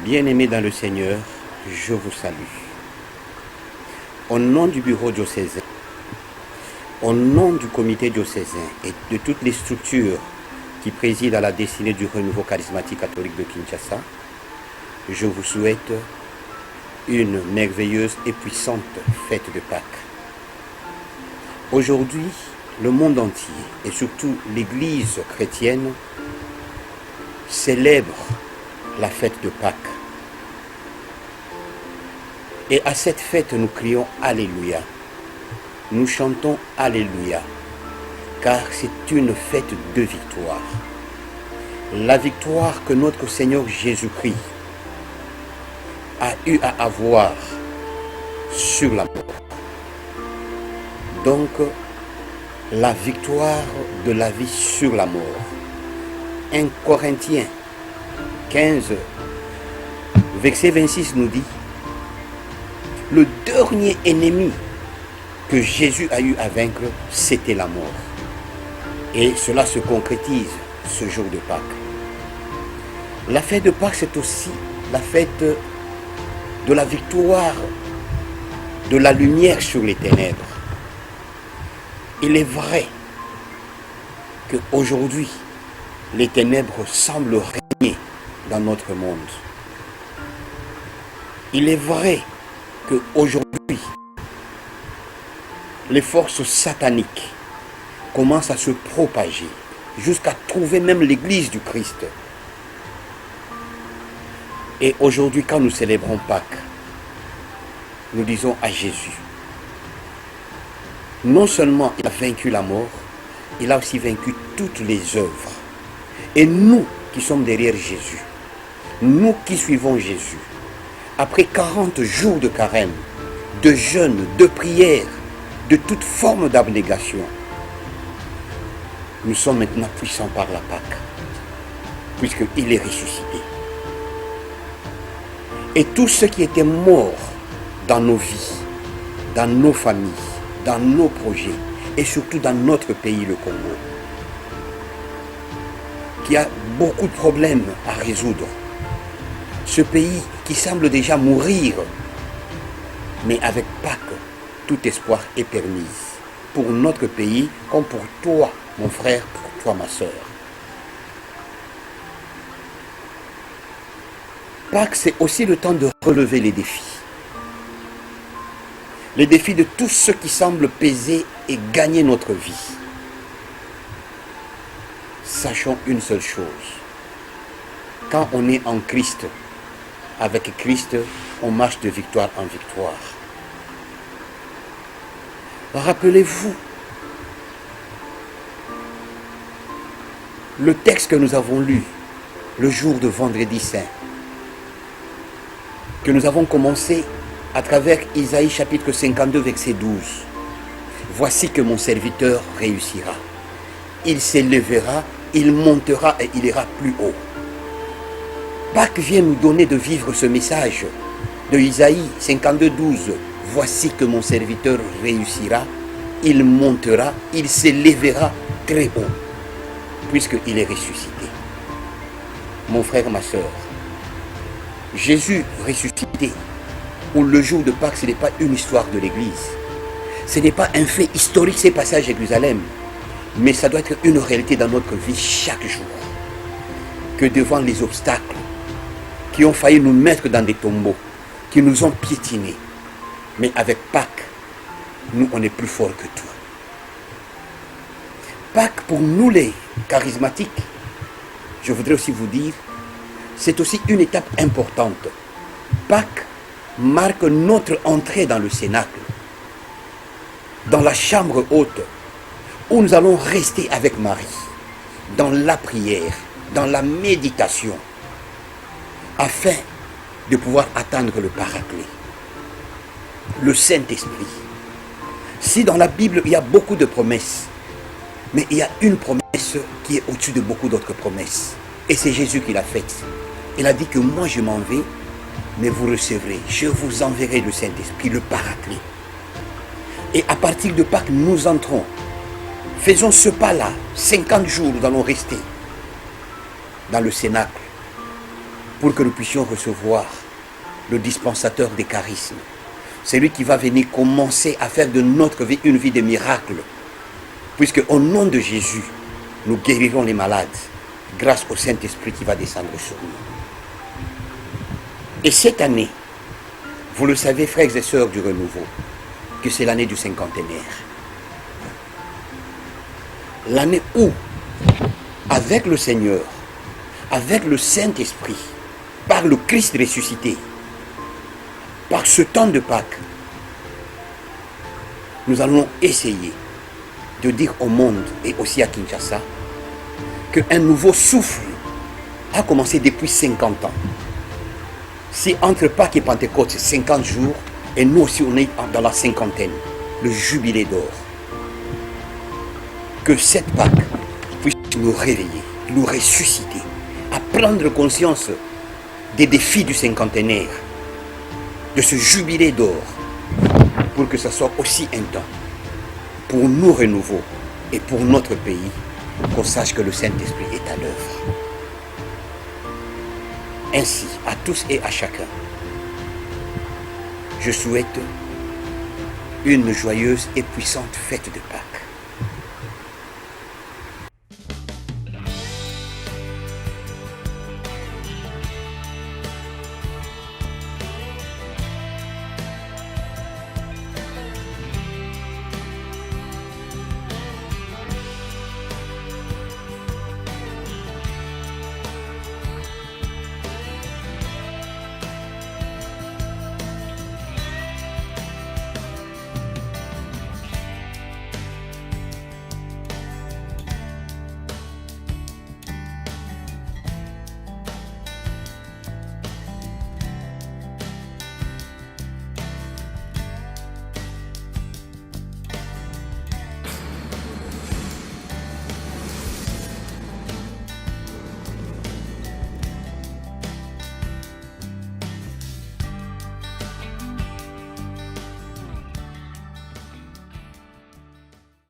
Bien-aimés dans le Seigneur, je vous salue. Au nom du bureau diocésain, au nom du comité diocésain et de toutes les structures qui président à la destinée du renouveau charismatique catholique de Kinshasa, je vous souhaite une merveilleuse et puissante fête de Pâques. Aujourd'hui, le monde entier et surtout l'Église chrétienne célèbre la fête de Pâques. Et à cette fête, nous crions Alléluia. Nous chantons Alléluia, car c'est une fête de victoire. La victoire que notre Seigneur Jésus-Christ a eu à avoir sur la mort. Donc, la victoire de la vie sur la mort. 1 Corinthiens 15, verset 26 nous dit: le dernier ennemi que Jésus a eu à vaincre, c'était la mort. Et cela se concrétise ce jour de Pâques. La fête de Pâques, c'est aussi la fête de la victoire de la lumière sur les ténèbres. Il est vrai qu'aujourd'hui, les ténèbres semblent régner dans notre monde. Il est vrai qu'aujourd'hui, les forces sataniques commencent à se propager jusqu'à trouver même l'église du Christ. Et aujourd'hui, quand nous célébrons Pâques, nous disons à Jésus, non seulement il a vaincu la mort, il a aussi vaincu toutes les œuvres. Et nous qui sommes derrière Jésus, nous qui suivons Jésus, après 40 jours de carême, de jeûne, de prière, de toute forme d'abnégation, nous sommes maintenant puissants par la Pâque, puisqu'il est ressuscité. Et tous ceux qui étaient morts dans nos vies, dans nos familles, dans nos projets, et surtout dans notre pays, le Congo, qui a beaucoup de problèmes à résoudre, ce pays qui semble déjà mourir, mais avec Pâques, tout espoir est permis. Pour notre pays, comme pour toi, mon frère, pour toi, ma soeur. Pâques, c'est aussi le temps de relever les défis. Les défis de tous ceux qui semblent peser et gagner notre vie. Sachons une seule chose. Quand on est en Christ, avec Christ, on marche de victoire en victoire. Rappelez-vous le texte que nous avons lu le jour de Vendredi Saint, que nous avons commencé à travers Isaïe chapitre 52 verset 12. Voici que mon serviteur réussira. Il s'élèvera, il montera et il ira plus haut. Pâques vient nous donner de vivre ce message de Isaïe 52, 12. Voici que mon serviteur réussira, il montera, il s'élèvera très haut, puisqu'il est ressuscité. Mon frère, ma soeur, Jésus ressuscité, ou le jour de Pâques, ce n'est pas une histoire de l'Église. Ce n'est pas un fait historique, ces passages à Jérusalem, mais ça doit être une réalité dans notre vie chaque jour. Que devant les obstacles qui ont failli nous mettre dans des tombeaux, qui nous ont piétinés, mais avec Pâques, nous, on est plus forts que tout. Pâques, pour nous les charismatiques, je voudrais aussi vous dire, c'est aussi une étape importante. Pâques marque notre entrée dans le cénacle, dans la chambre haute, où nous allons rester avec Marie, dans la prière, dans la méditation, afin de pouvoir attendre le Paraclet, le Saint-Esprit. Si dans la Bible, il y a beaucoup de promesses, mais il y a une promesse qui est au-dessus de beaucoup d'autres promesses. Et c'est Jésus qui l'a faite. Il a dit que moi je m'en vais, mais vous recevrez, je vous enverrai le Saint-Esprit, le Paraclet. Et à partir de Pâques, nous entrons. Faisons ce pas-là, 50 jours, nous allons rester dans le cénacle. pour que nous puissions recevoir le dispensateur des charismes. C'est lui qui va venir commencer à faire de notre vie une vie de miracle. Puisque au nom de Jésus, nous guérirons les malades grâce au Saint-Esprit qui va descendre sur nous. Et cette année, vous le savez, frères et sœurs du renouveau, que c'est l'année du cinquantenaire. L'année où, avec le Seigneur, avec le Saint-Esprit, par le Christ ressuscité, par ce temps de Pâques, nous allons essayer de dire au monde et aussi à Kinshasa qu'un nouveau souffle a commencé depuis 50 ans. Si entre Pâques et Pentecôte, c'est 50 jours, et nous aussi on est dans la cinquantaine, le jubilé d'or. Que cette Pâques puisse nous réveiller, nous ressusciter, à prendre conscience des défis du cinquantenaire, de ce jubilé d'or, pour que ce soit aussi un temps pour nous renouveau et pour notre pays, qu'on sache que le Saint-Esprit est à l'œuvre. Ainsi, à tous et à chacun, je souhaite une joyeuse et puissante fête de Pâques.